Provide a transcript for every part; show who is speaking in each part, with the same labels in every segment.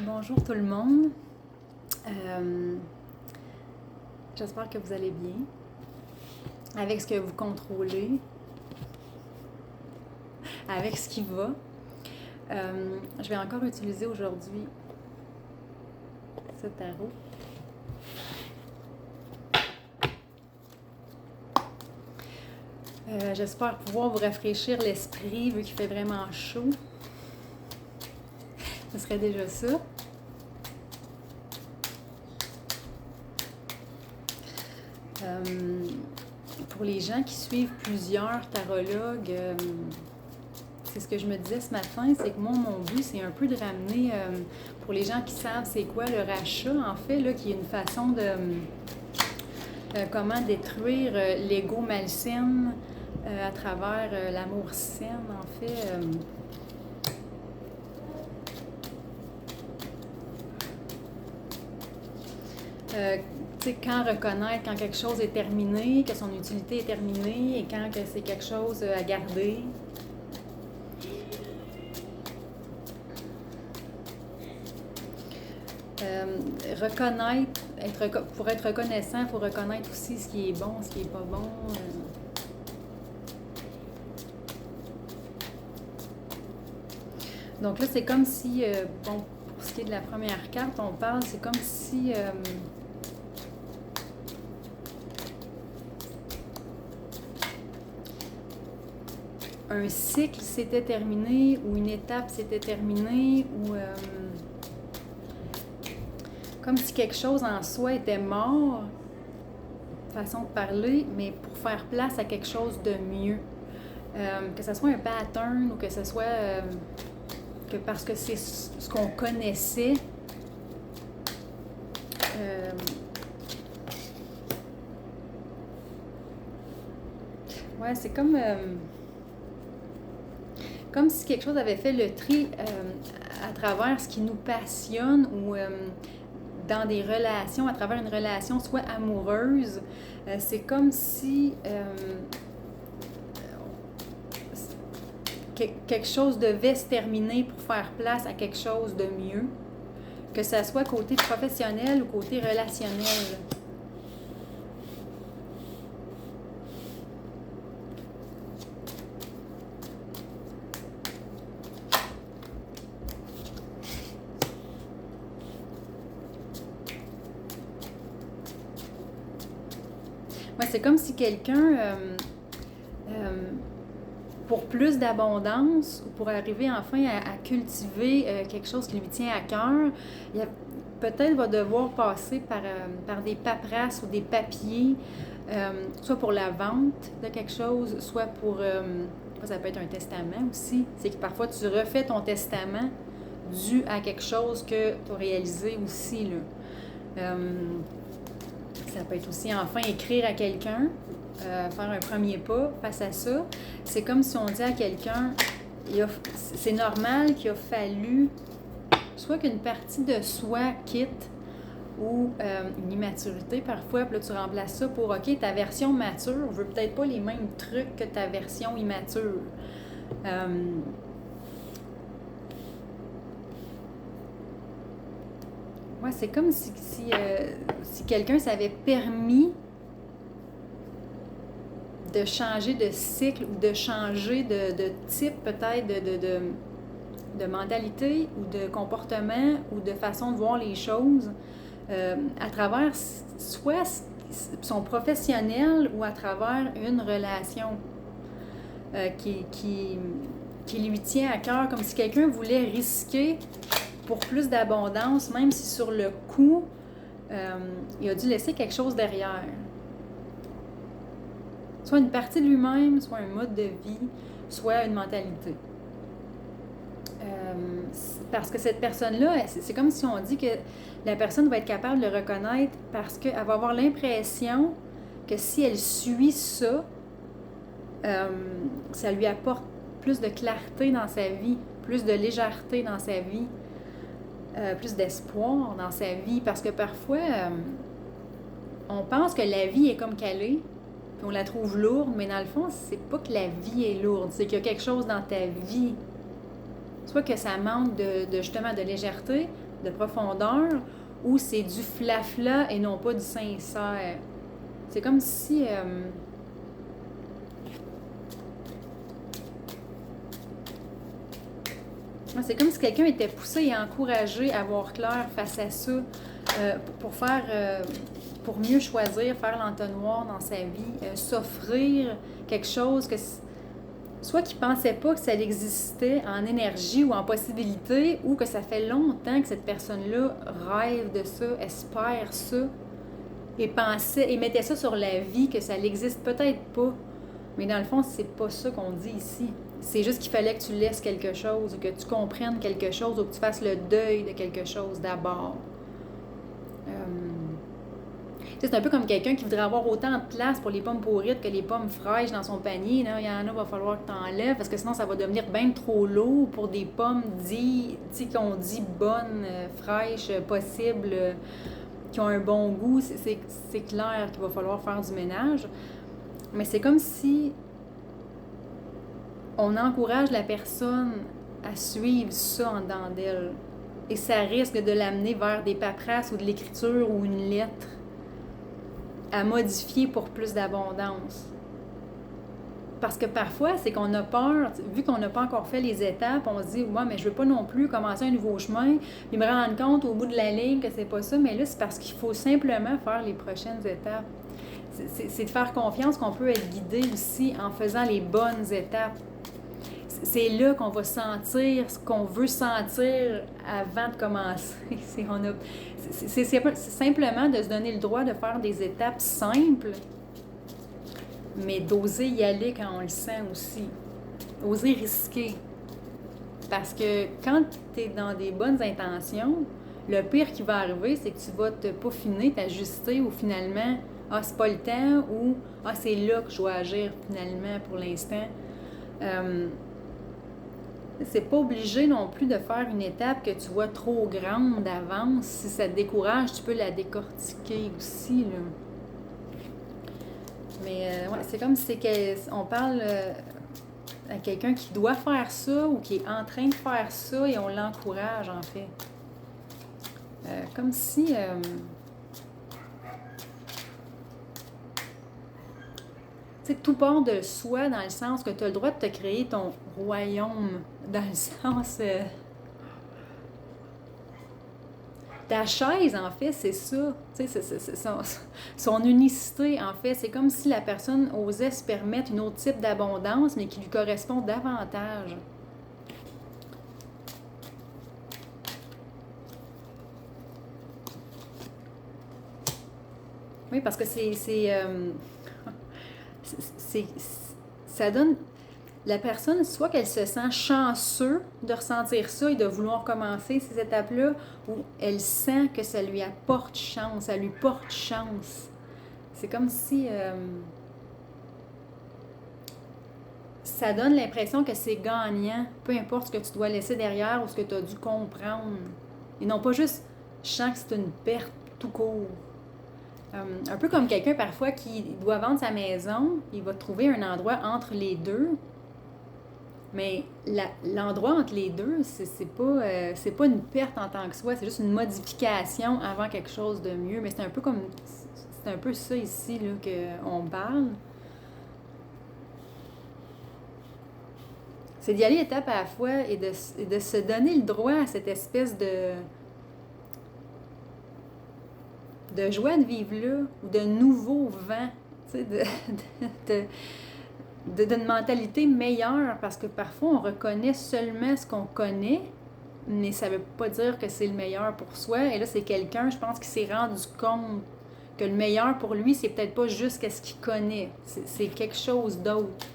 Speaker 1: Bonjour tout le monde. Euh, J'espère que vous allez bien avec ce que vous contrôlez, avec ce qui va. Je vais encore utiliser aujourd'hui ce tarot. J'espère pouvoir vous rafraîchir l'esprit vu qu'il fait vraiment chaud. Ce serait déjà ça. Pour les gens qui suivent plusieurs tarologues, c'est ce que je me disais ce matin, c'est que moi, mon but, c'est un peu de ramener, pour les gens qui savent c'est quoi le rachat, en fait, là, qui est une façon de comment détruire l'ego malsain à travers l'amour sain, en fait. Tu sais, quand reconnaître quand quelque chose est terminé, que son utilité est terminée, et quand que c'est quelque chose à garder. Reconnaître, pour être reconnaissant, il faut reconnaître aussi ce qui est bon, ce qui n'est pas bon. Donc là, c'est comme si, bon, pour ce qui est de la première carte, on parle, c'est comme si un cycle s'était terminé ou une étape s'était terminée ou comme si quelque chose en soi était mort, façon de parler, mais pour faire place à quelque chose de mieux. Que ce soit un pattern ou que ce soit que parce que c'est ce qu'on connaissait. Ouais, c'est comme si quelque chose avait fait le tri à travers ce qui nous passionne ou dans des relations, à travers une relation soit amoureuse. C'est comme si quelque chose devait se terminer pour faire place à quelque chose de mieux, que ce soit côté professionnel ou côté relationnel. Ouais, c'est comme si quelqu'un, pour plus d'abondance, ou pour arriver enfin à cultiver quelque chose qui lui tient à cœur, peut-être va devoir passer par des paperasses ou des papiers, soit pour la vente de quelque chose, soit pour, ça peut être un testament aussi. C'est que parfois tu refais ton testament dû à quelque chose que tu as réalisé aussi, là. Ça peut être aussi enfin écrire à quelqu'un, faire un premier pas face à ça. C'est comme si on dit à quelqu'un, c'est normal qu'il a fallu soit qu'une partie de soi quitte ou une immaturité parfois, puis là tu remplaces ça pour, ok, ta version mature veut peut-être pas les mêmes trucs que ta version immature. Ouais, c'est comme si quelqu'un s'avait permis de changer de cycle ou de changer de type peut-être de mentalité ou de comportement ou de façon de voir les choses à travers soit son professionnel ou à travers une relation qui lui tient à cœur, comme si quelqu'un voulait risquer pour plus d'abondance, même si sur le coup, il a dû laisser quelque chose derrière. Soit une partie de lui-même, soit un mode de vie, soit une mentalité. Parce que cette personne-là, c'est comme si on dit que la personne va être capable de le reconnaître parce qu'elle va avoir l'impression que si elle suit ça, ça lui apporte plus de clarté dans sa vie, plus de légèreté dans sa vie. Plus d'espoir dans sa vie, parce que parfois on pense que la vie est comme qu'elle est, puis on la trouve lourde, mais dans le fond, c'est pas que la vie est lourde, c'est qu'il y a quelque chose dans ta vie, soit que ça manque justement de légèreté, de profondeur, ou c'est du flafla et non pas du sincère. C'est comme si... c'est comme si quelqu'un était poussé et encouragé à voir clair face à ça, pour mieux choisir, faire l'entonnoir dans sa vie, s'offrir quelque chose que soit qu'il ne pensait pas que ça existait en énergie ou en possibilité, ou que ça fait longtemps que cette personne-là rêve de ça, espère ça, et mettait ça sur la vie, que ça n'existe peut-être pas. Mais dans le fond, c'est pas ça qu'on dit ici. C'est juste qu'il fallait que tu laisses quelque chose, que tu comprennes quelque chose, ou que tu fasses le deuil de quelque chose d'abord. C'est un peu comme quelqu'un qui voudrait avoir autant de place pour les pommes pourrites que les pommes fraîches dans son panier. Là. Il y en a, il va falloir que tu enlèves, parce que sinon ça va devenir bien trop lourd pour des pommes qu'on dit bonnes, fraîches, possibles, qui ont un bon goût. C'est clair qu'il va falloir faire du ménage. Mais c'est comme si on encourage la personne à suivre ça en dedans d'elle. Et ça risque de l'amener vers des paperasses ou de l'écriture ou une lettre à modifier pour plus d'abondance. Parce que parfois, c'est qu'on a peur, vu qu'on n'a pas encore fait les étapes, on se dit « Ouais, mais je veux pas non plus commencer un nouveau chemin, puis me rendre compte au bout de la ligne que c'est pas ça. » Mais là, c'est parce qu'il faut simplement faire les prochaines étapes. C'est de faire confiance qu'on peut être guidé aussi en faisant les bonnes étapes. C'est là qu'on va sentir ce qu'on veut sentir avant de commencer. C'est simplement de se donner le droit de faire des étapes simples, mais d'oser y aller quand on le sent aussi. Oser risquer. Parce que quand tu es dans des bonnes intentions, le pire qui va arriver, c'est que tu vas te peaufiner, t'ajuster, ou finalement, c'est pas le temps, ou c'est là que je dois agir finalement pour l'instant. C'est pas obligé non plus de faire une étape que tu vois trop grande d'avance. Si ça te décourage, tu peux la décortiquer aussi, là. Mais c'est comme si on parle à quelqu'un qui doit faire ça ou qui est en train de faire ça et on l'encourage, en fait. Comme si... tout part de soi, dans le sens que tu as le droit de te créer ton royaume, dans le sens... ta chaise, en fait, c'est ça. C'est son unicité, en fait. C'est comme si la personne osait se permettre un autre type d'abondance, mais qui lui correspond davantage. Oui, parce que ça donne... La personne, soit qu'elle se sent chanceux de ressentir ça et de vouloir commencer ces étapes-là, ou elle sent que ça lui apporte chance, ça lui porte chance. C'est comme si ça donne l'impression que c'est gagnant, peu importe ce que tu dois laisser derrière ou ce que tu as dû comprendre. Et non pas juste « je sens que c'est une perte tout court ». Un peu comme quelqu'un parfois qui doit vendre sa maison, il va trouver un endroit entre les deux. Mais l'endroit entre les deux, c'est pas une perte en tant que soi, c'est juste une modification avant quelque chose de mieux. Mais c'est un peu ça ici là, qu'on parle. C'est d'y aller étape à la fois et de se donner le droit à cette espèce de joie de vivre là, ou de nouveau vent, tu sais, d'une mentalité meilleure, parce que parfois on reconnaît seulement ce qu'on connaît, mais ça veut pas dire que c'est le meilleur pour soi. Et là, c'est quelqu'un, je pense, qui s'est rendu compte que le meilleur pour lui, c'est peut-être pas juste ce qu'il connaît, c'est quelque chose d'autre.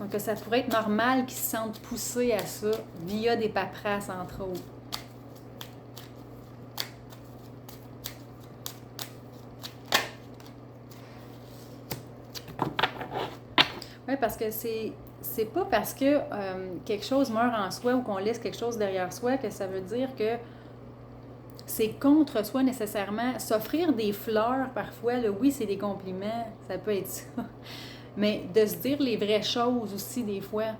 Speaker 1: Donc ça pourrait être normal qu'il se sente poussé à ça via des paperasses, entre autres. Oui, parce que c'est pas parce que quelque chose meurt en soi ou qu'on laisse quelque chose derrière soi que ça veut dire que c'est contre soi nécessairement. S'offrir des fleurs, parfois, là, oui, c'est des compliments, ça peut être ça. Mais de se dire les vraies choses aussi, des fois.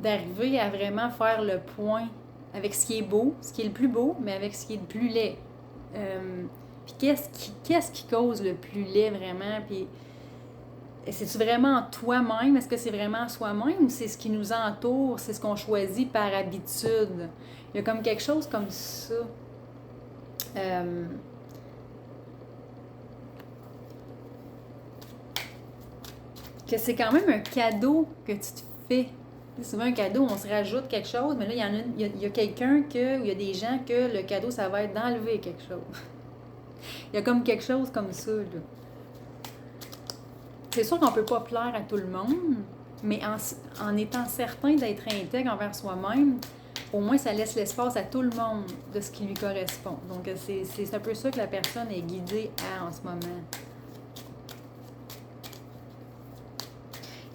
Speaker 1: D'arriver à vraiment faire le point avec ce qui est beau, ce qui est le plus beau, mais avec ce qui est le plus laid. Puis qu'est-ce qui cause le plus laid vraiment? Puis c'est-tu vraiment toi-même? Est-ce que c'est vraiment soi-même ou c'est ce qui nous entoure? C'est ce qu'on choisit par habitude? Il y a comme quelque chose comme ça. Que c'est quand même un cadeau que tu te fais. C'est souvent un cadeau, on se rajoute quelque chose, mais là, il y a quelqu'un ou il y a des gens que le cadeau, ça va être d'enlever quelque chose. Il y a comme quelque chose comme ça, là. C'est sûr qu'on ne peut pas plaire à tout le monde, mais en étant certain d'être intègre envers soi-même, au moins ça laisse l'espace à tout le monde de ce qui lui correspond. Donc c'est un peu ça que la personne est guidée à en ce moment.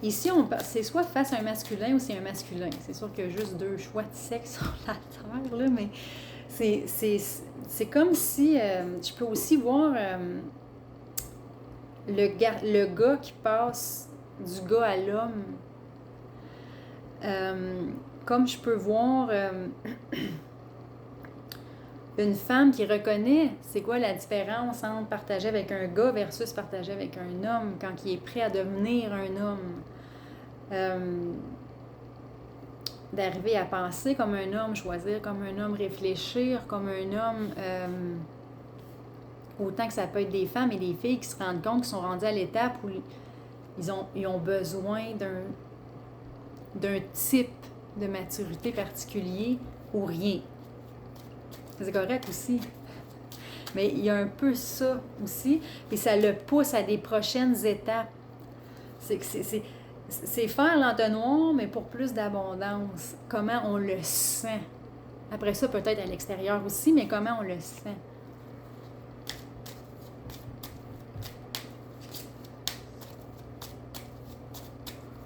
Speaker 1: Ici, c'est soit face à un masculin ou c'est un masculin. C'est sûr qu'il y a juste deux choix de sexe sur la Terre, là, mais c'est comme si... je peux aussi voir le gars qui passe du gars à l'homme. Comme je peux voir une femme qui reconnaît c'est quoi la différence entre partager avec un gars versus partager avec un homme quand il est prêt à devenir un homme. D'arriver à penser comme un homme, choisir comme un homme, réfléchir comme un homme. Autant que ça peut être des femmes et des filles qui se rendent compte qu'ils sont rendus à l'étape où ils ont besoin d'un type de maturité particulier ou rien. C'est correct aussi. Mais il y a un peu ça aussi, et ça le pousse à des prochaines étapes. C'est faire l'entonnoir, mais pour plus d'abondance. Comment on le sent. Après ça, peut-être à l'extérieur aussi, mais comment on le sent.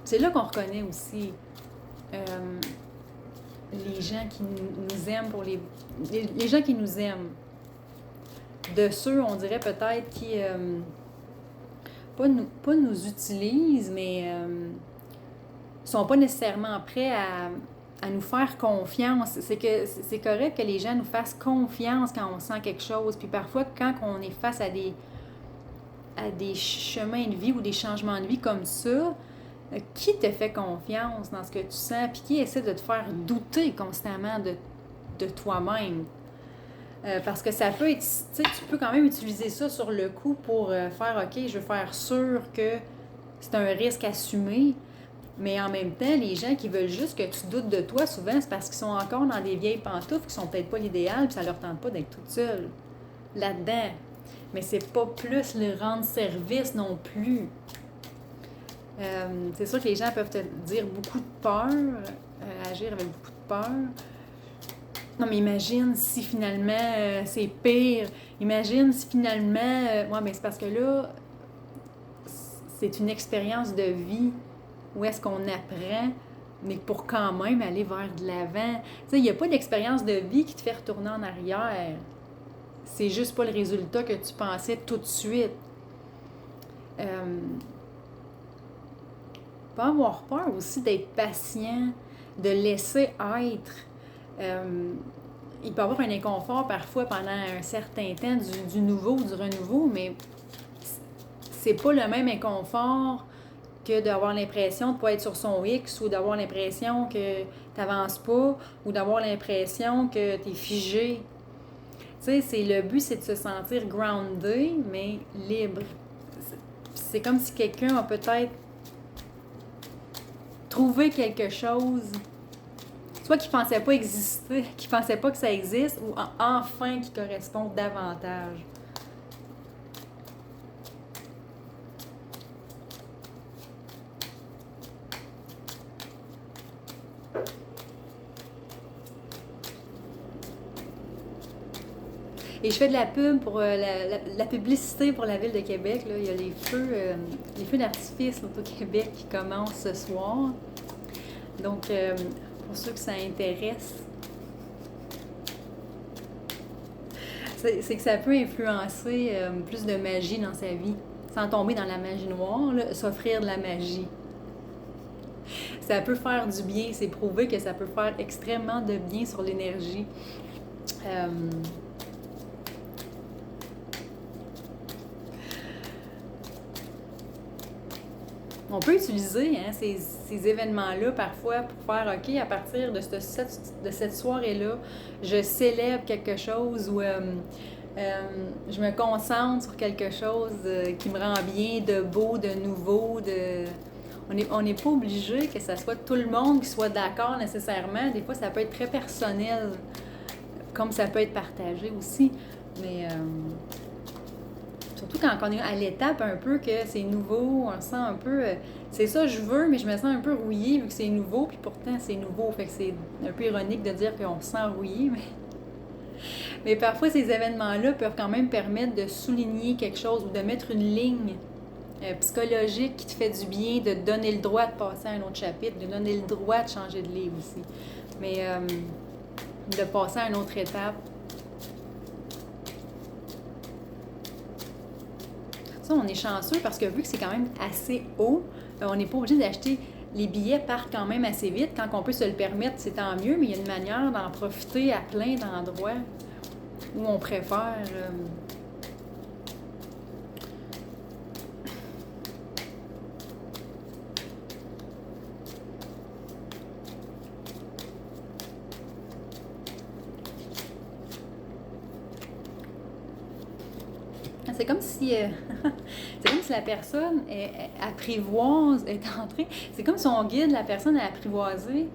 Speaker 1: C'est là qu'on reconnaît aussi les gens qui nous aiment pour les gens qui nous aiment. De ceux, on dirait peut-être, qui pas nous utilisent, mais sont pas nécessairement prêts à nous faire confiance. C'est que c'est correct que les gens nous fassent confiance quand on sent quelque chose. Puis parfois, quand on est face à des chemins de vie ou des changements de vie comme ça, qui te fait confiance dans ce que tu sens, puis qui essaie de te faire douter constamment de toi-même. Parce que ça peut être, tu sais, tu peux quand même utiliser ça sur le coup pour faire, OK, je veux faire sûr que c'est un risque assumé, mais en même temps, les gens qui veulent juste que tu doutes de toi, souvent, c'est parce qu'ils sont encore dans des vieilles pantoufles qui sont peut-être pas l'idéal, puis ça leur tente pas d'être toute seule là-dedans. Mais c'est pas plus le rendre service non plus. C'est sûr que les gens peuvent te dire beaucoup de peur, agir avec beaucoup de peur. Non, mais imagine si finalement c'est pire. Imagine si finalement... ouais, mais c'est parce que là, c'est une expérience de vie où est-ce qu'on apprend, mais pour quand même aller vers de l'avant. Tu sais, il n'y a pas d'expérience de vie qui te fait retourner en arrière. C'est juste pas le résultat que tu pensais tout de suite. Pas avoir peur aussi d'être patient, de laisser être. Il peut y avoir un inconfort parfois pendant un certain temps du nouveau, du renouveau, mais c'est pas le même inconfort que d'avoir l'impression de ne pas être sur son X ou d'avoir l'impression que tu n'avances pas ou d'avoir l'impression que tu es figé. Tu sais, le but, c'est de se sentir grounded, mais libre. C'est comme si quelqu'un a peut-être trouvé quelque chose, soit qu'il ne pensait pas exister, qu'il ne pensait pas que ça existe, ou enfin qui correspond davantage. Et je fais de la pub pour la publicité pour la Ville de Québec. Là. Il y a les feux d'artifice au Québec qui commencent ce soir. Donc, pour ceux que ça intéresse, c'est que ça peut influencer plus de magie dans sa vie, sans tomber dans la magie noire, là, s'offrir de la magie. ça peut faire du bien. C'est prouvé que ça peut faire extrêmement de bien sur l'énergie. On peut utiliser ces événements-là parfois pour faire, OK, à partir de cette soirée-là, je célèbre quelque chose ou je me concentre sur quelque chose qui me rend bien, de beau, de nouveau. On n'est pas obligé que ça soit tout le monde qui soit d'accord nécessairement. Des fois, ça peut être très personnel, comme ça peut être partagé aussi. Mais surtout quand on est à l'étape un peu que c'est nouveau, on sent un peu, c'est ça je veux, mais je me sens un peu rouillée vu que c'est nouveau, puis pourtant c'est nouveau. Fait que c'est un peu ironique de dire qu'on se sent rouillé, mais parfois ces événements-là peuvent quand même permettre de souligner quelque chose ou de mettre une ligne psychologique qui te fait du bien, de te donner le droit de passer à un autre chapitre, de donner le droit de changer de livre aussi. Mais de passer à une autre étape. Ça, on est chanceux parce que vu que c'est quand même assez haut, on n'est pas obligé d'acheter. Les billets partent quand même assez vite. Quand on peut se le permettre, c'est tant mieux, mais il y a une manière d'en profiter à plein d'endroits où on préfère. C'est comme si c'est comme si la personne apprivoise, est entrée. C'est comme si on guide la personne à apprivoiser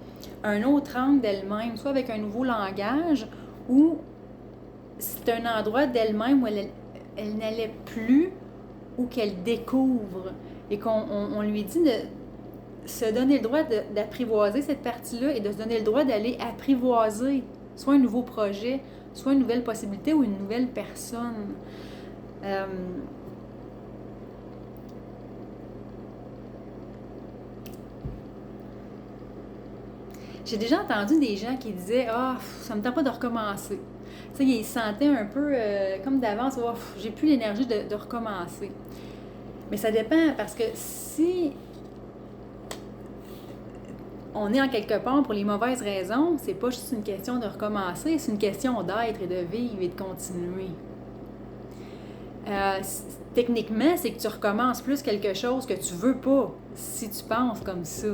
Speaker 1: un autre angle d'elle-même, soit avec un nouveau langage, ou c'est un endroit d'elle-même où elle n'allait plus, ou qu'elle découvre, et qu'on lui dit de se donner le droit d'apprivoiser cette partie-là et de se donner le droit d'aller apprivoiser soit un nouveau projet, soit une nouvelle possibilité ou une nouvelle personne. J'ai déjà entendu des gens qui disaient « Ah, ça me tente pas de recommencer ». Tu sais, ils se sentaient un peu comme d'avance « Oh, j'ai plus l'énergie de recommencer ». Mais ça dépend parce que si on est en quelque part pour les mauvaises raisons, c'est pas juste une question de recommencer, c'est une question d'être et de vivre et de continuer. Techniquement, c'est que tu recommences plus quelque chose que tu veux pas si tu penses comme ça.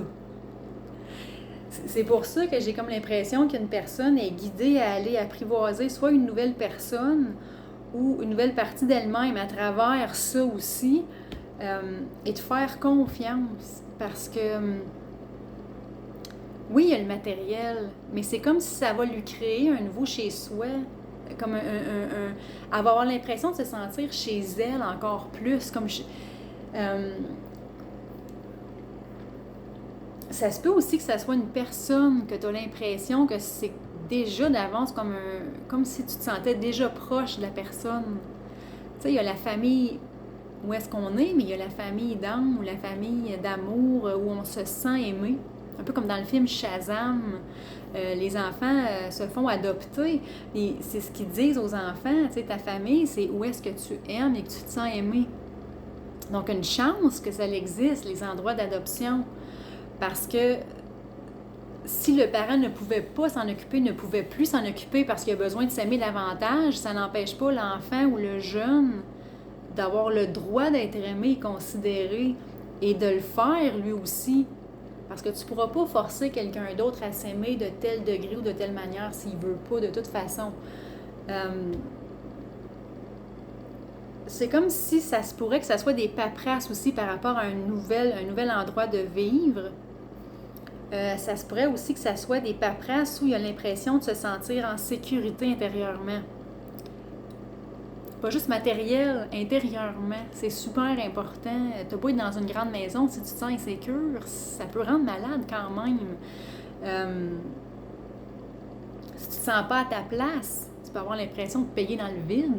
Speaker 1: C'est pour ça que j'ai comme l'impression qu'une personne est guidée à aller apprivoiser soit une nouvelle personne ou une nouvelle partie d'elle-même à travers ça aussi et de faire confiance parce que oui, il y a le matériel, mais c'est comme si ça va lui créer un nouveau chez soi. Comme elle va avoir l'impression de se sentir chez elle encore plus. Ça se peut aussi que ça soit une personne que tu as l'impression que c'est déjà d'avance comme si tu te sentais déjà proche de la personne. Tu sais, il y a la famille où est-ce qu'on est, mais il y a la famille d'âme ou la famille d'amour où on se sent aimé. Un peu comme dans le film Shazam, les enfants se font adopter. Et c'est ce qu'ils disent aux enfants, tu sais, ta famille, c'est où est-ce que tu aimes et que tu te sens aimé. Donc, une chance que ça existe, les endroits d'adoption. Parce que si le parent ne pouvait pas s'en occuper, ne pouvait plus s'en occuper parce qu'il a besoin de s'aimer davantage, ça n'empêche pas l'enfant ou le jeune d'avoir le droit d'être aimé et considéré et de le faire lui aussi. Parce que tu ne pourras pas forcer quelqu'un d'autre à s'aimer de tel degré ou de telle manière s'il ne veut pas, de toute façon. C'est comme si ça se pourrait que ça soit des paperasses aussi par rapport à un nouvel endroit de vivre. Ça se pourrait aussi que ça soit des paperasses où il y a l'impression de se sentir en sécurité intérieurement. Pas juste matériel, intérieurement. C'est super important. T'as beau être dans une grande maison, si tu te sens insécure, ça peut rendre malade quand même. Si tu te sens pas à ta place, tu peux avoir l'impression de payer dans le vide.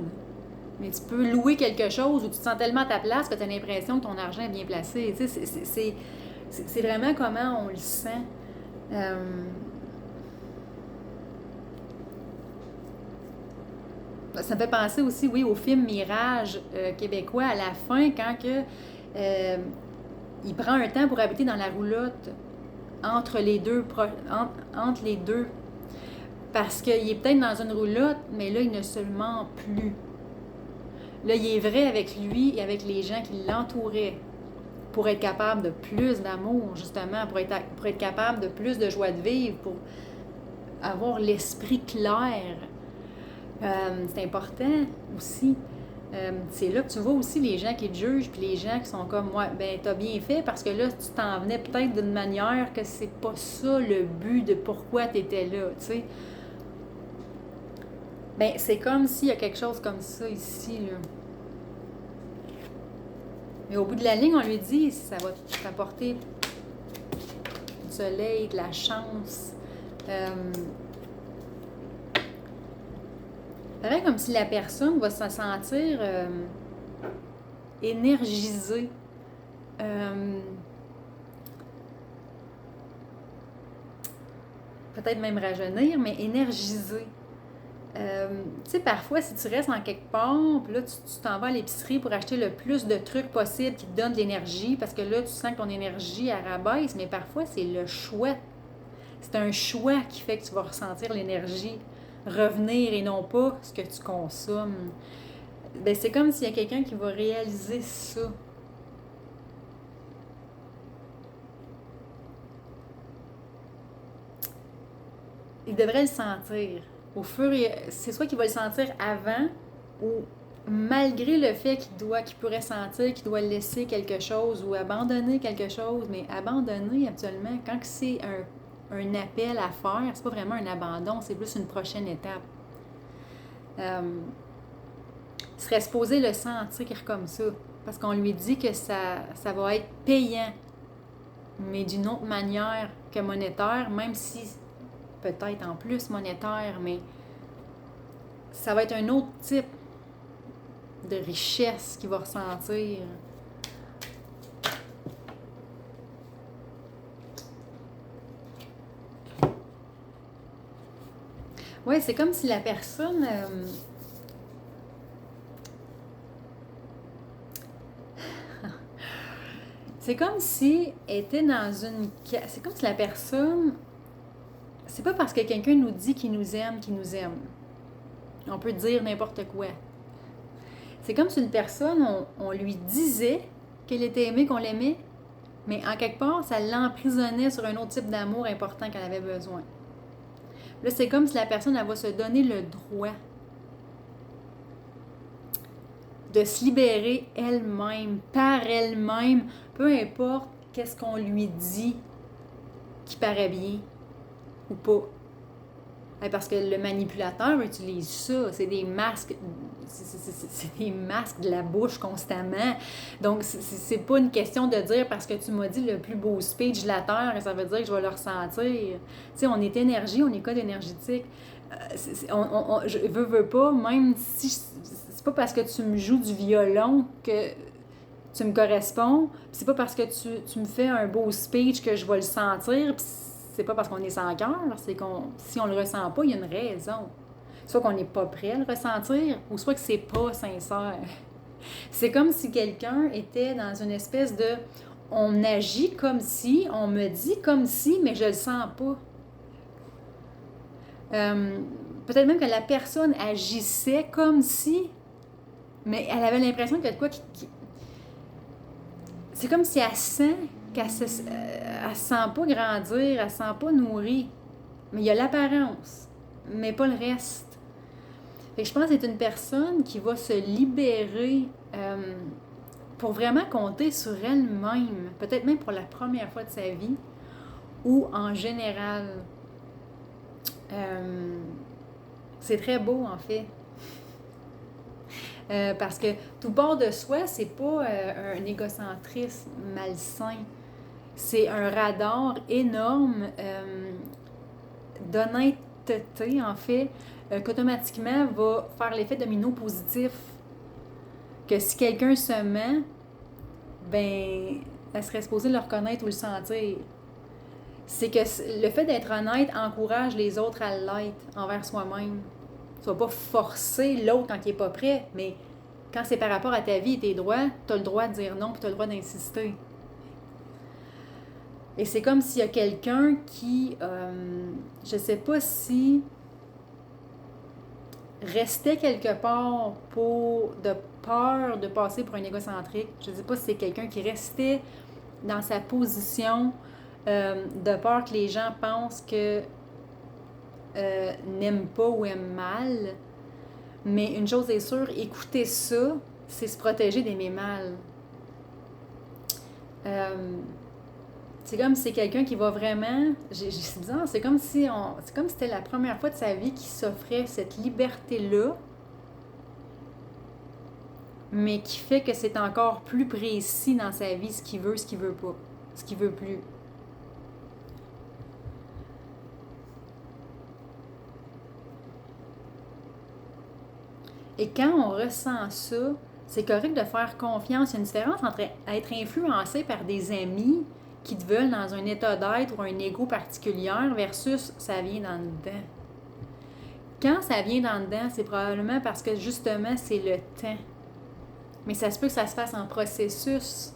Speaker 1: Mais tu peux louer quelque chose où tu te sens tellement à ta place que tu as l'impression que ton argent est bien placé. Tu sais, c'est vraiment comment on le sent. Ça me fait penser aussi, oui, au film Mirage québécois, à la fin, quand il prend un temps pour habiter dans la roulotte. entre les deux, entre les deux. Parce qu'il est peut-être dans une roulotte, mais là, il ne se ment plus. Là, il est vrai avec lui et avec les gens qui l'entouraient pour être capable de plus d'amour, justement, pour être capable de plus de joie de vivre, pour avoir l'esprit clair. C'est important aussi. C'est là que tu vois aussi les gens qui te jugent, puis les gens qui sont comme, ouais, ben t'as bien fait, parce que là, tu t'en venais peut-être d'une manière que c'est pas ça le but de pourquoi t'étais là, tu sais. Ben, c'est comme s'il y a quelque chose comme ça ici, là. Mais au bout de la ligne, on lui dit, ça va t'apporter du soleil, de la chance. Pareil comme si la personne va se sentir énergisée. Peut-être même rajeunir, mais énergisée. Tu sais, parfois, si tu restes en quelque part, puis là, tu t'en vas à l'épicerie pour acheter le plus de trucs possible qui te donnent de l'énergie, parce que là, tu sens que ton énergie, elle rabaisse, mais parfois, c'est le choix. C'est un choix qui fait que tu vas ressentir l'énergie revenir et non pas ce que tu consommes. Ben, c'est comme s'il y a quelqu'un qui va réaliser ça. Il devrait le sentir. C'est soit qu'il va le sentir avant ou malgré le fait qu'il pourrait sentir qu'il doit laisser quelque chose ou abandonner quelque chose, mais abandonner actuellement, quand c'est un appel à faire, c'est pas vraiment un abandon, c'est plus une prochaine étape. Il serait supposé le sentir comme ça, parce qu'on lui dit que ça va être payant, mais d'une autre manière que monétaire, même si peut-être en plus monétaire, mais ça va être un autre type de richesse qu'il va ressentir. Ouais, c'est comme si la personne... c'est comme si était dans une... C'est comme si la personne... C'est pas parce que quelqu'un nous dit qu'il nous aime qu'il nous aime. On peut dire n'importe quoi. C'est comme si une personne, on lui disait qu'elle était aimée, qu'on l'aimait, mais en quelque part, ça l'emprisonnait sur un autre type d'amour important qu'elle avait besoin. Là, c'est comme si la personne, elle va se donner le droit de se libérer elle-même, par elle-même, peu importe qu'est-ce qu'on lui dit qui paraît bien ou pas. Parce que le manipulateur utilise ça, c'est des masques, c'est des masques de la bouche constamment. Donc, c'est pas une question de dire parce que tu m'as dit le plus beau speech de la Terre, et ça veut dire que je vais le ressentir. Tu sais, on est énergie, on est code énergétique. Je veux pas, même si c'est pas parce que tu me joues du violon que tu me corresponds, c'est pas parce que tu me fais un beau speech que je vais le sentir, c'est pas parce qu'on est sans cœur, c'est si on le ressent pas, il y a une raison. Soit qu'on n'est pas prêt à le ressentir, ou soit que c'est pas sincère. C'est comme si quelqu'un était dans une espèce de... On agit comme si, on me dit comme si, mais je le sens pas. Peut-être même que la personne agissait comme si, mais elle avait l'impression qu'il y a de quoi qui... C'est comme si elle sent qu'elle se sent pas grandir, elle se sent pas nourrie. Mais il y a l'apparence, mais pas le reste. Fait que je pense que c'est une personne qui va se libérer pour vraiment compter sur elle-même, peut-être même pour la première fois de sa vie, ou en général. C'est très beau, en fait. Parce que tout bord de soi, c'est pas un égocentrisme malsain. C'est un radar énorme d'honnêteté, en fait, qu'automatiquement va faire l'effet domino positif. Que si quelqu'un se ment, ben, elle serait supposée le reconnaître ou le sentir. C'est que le fait d'être honnête encourage les autres à l'être envers soi-même. Tu vas pas forcer l'autre quand il est pas prêt, mais quand c'est par rapport à ta vie et tes droits, tu as le droit de dire non puis tu as le droit d'insister. Et c'est comme s'il y a quelqu'un qui, je sais pas si restait quelque part de peur de passer pour un égocentrique. Je sais pas si c'est quelqu'un qui restait dans sa position de peur que les gens pensent que n'aiment pas ou aiment mal. Mais une chose est sûre, écouter ça, c'est se protéger d'aimer mal. C'est comme si c'est quelqu'un qui va vraiment... C'est bizarre, c'est comme si c'était la première fois de sa vie qu'il s'offrait cette liberté-là, mais qui fait que c'est encore plus précis dans sa vie ce qu'il veut pas, ce qu'il veut plus. Et quand on ressent ça, c'est correct de faire confiance. Il y a une différence entre être influencé par des amis qui te veulent dans un état d'être ou un ego particulier versus ça vient dans le dedans. Quand ça vient dans le dedans, c'est probablement parce que justement, c'est le temps. Mais ça se peut que ça se fasse en processus,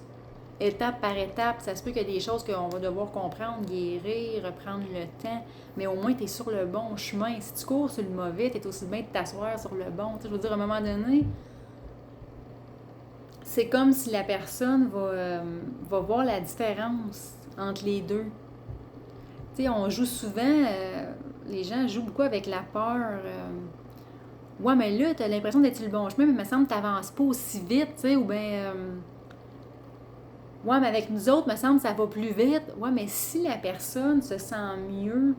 Speaker 1: étape par étape. Ça se peut qu'il y a des choses qu'on va devoir comprendre, guérir, reprendre le temps. Mais au moins, tu es sur le bon chemin. Si tu cours sur le mauvais, tu es aussi bien de t'asseoir sur le bon. Tu sais, je veux dire, à un moment donné, c'est comme si la personne va voir la différence entre les deux. Tu sais, on joue souvent, les gens jouent beaucoup avec la peur. Ouais, mais là, tu as l'impression d'être sur le bon chemin, mais il me semble que tu n'avances pas aussi vite, tu sais, ou bien... ouais, mais avec nous autres, il me semble que ça va plus vite. Ouais, mais si la personne se sent mieux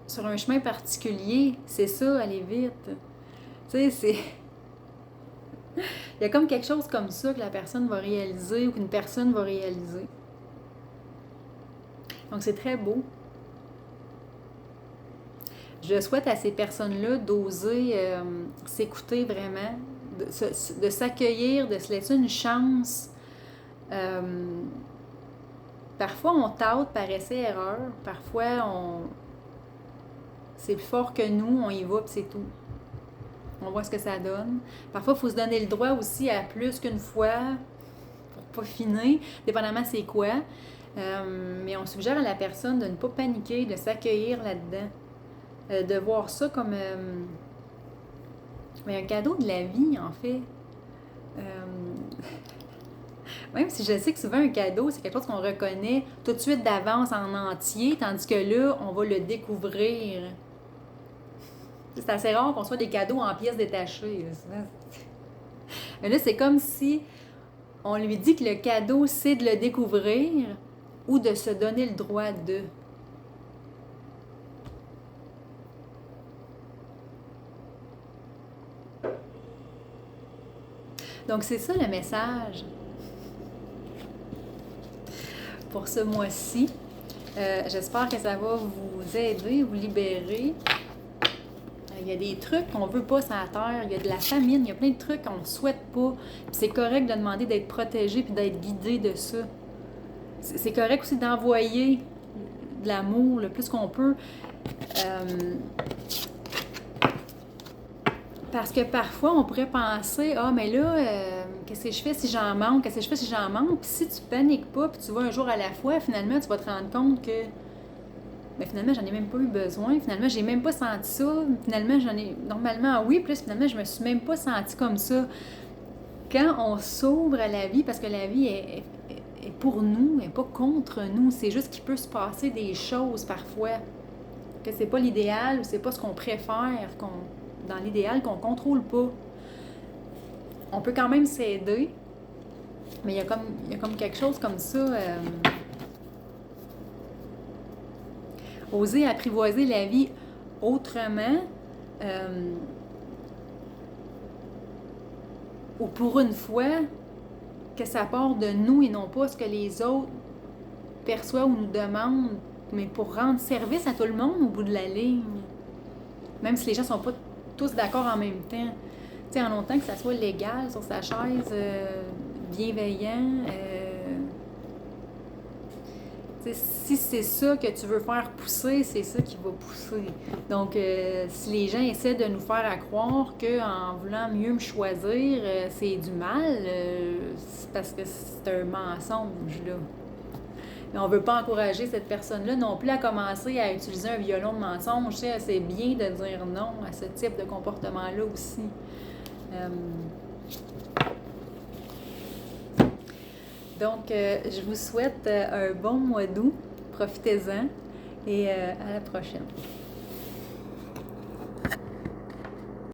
Speaker 1: sur un chemin particulier, c'est ça, aller vite. Tu sais, c'est... Il y a comme quelque chose comme ça que la personne va réaliser ou qu'une personne va réaliser. Donc, c'est très beau. Je souhaite à ces personnes-là d'oser s'écouter vraiment, de s'accueillir, de se laisser une chance. Parfois, on tâte par essai-erreur. Parfois, c'est plus fort que nous, on y va, puis c'est tout. On voit ce que ça donne. Parfois, il faut se donner le droit aussi à plus qu'une fois pour pas finir, dépendamment c'est quoi. Mais on suggère à la personne de ne pas paniquer, de s'accueillir là-dedans. De voir ça comme un cadeau de la vie, en fait. Même si je sais que souvent un cadeau, c'est quelque chose qu'on reconnaît tout de suite d'avance en entier, tandis que là, on va le découvrir. C'est assez rare qu'on soit des cadeaux en pièces détachées. Mais là, c'est comme si on lui dit que le cadeau, c'est de le découvrir ou de se donner le droit de. Donc, c'est ça le message pour ce mois-ci. J'espère que ça va vous aider, vous libérer. Il y a des trucs qu'on veut pas sur la terre, il y a de la famine, il y a plein de trucs qu'on ne souhaite pas. Puis c'est correct de demander d'être protégé puis d'être guidé de ça. C'est correct aussi d'envoyer de l'amour le plus qu'on peut. Parce que parfois, on pourrait penser, ah, mais là, qu'est-ce que je fais si j'en manque? Qu'est-ce que je fais si j'en manque? Puis si tu paniques pas, puis tu vas un jour à la fois, finalement, tu vas te rendre compte que mais finalement, j'en ai même pas eu besoin. Finalement, j'ai même pas senti ça. Finalement, j'en ai... Normalement, oui. Puis là, finalement, je me suis même pas sentie comme ça. Quand on s'ouvre à la vie, parce que la vie est pour nous, elle n'est pas contre nous. C'est juste qu'il peut se passer des choses parfois. Que c'est pas l'idéal ou c'est pas ce qu'on préfère, dans l'idéal, qu'on contrôle pas. On peut quand même s'aider. Mais il y a comme quelque chose comme ça... Oser apprivoiser la vie autrement, ou pour une fois, que ça part de nous et non pas ce que les autres perçoivent ou nous demandent, mais pour rendre service à tout le monde au bout de la ligne. Même si les gens ne sont pas tous d'accord en même temps. Tu sais, en longtemps que ça soit légal sur sa chaise, bienveillant, si c'est ça que tu veux faire pousser, c'est ça qui va pousser. Donc, si les gens essaient de nous faire croire qu'en voulant mieux me choisir, c'est du mal, c'est parce que c'est un mensonge, là. on ne veut pas encourager cette personne-là non plus à commencer à utiliser un violon de mensonge. C'est bien de dire non à ce type de comportement-là aussi. Donc, je vous souhaite un bon mois d'août. Profitez-en et à la prochaine.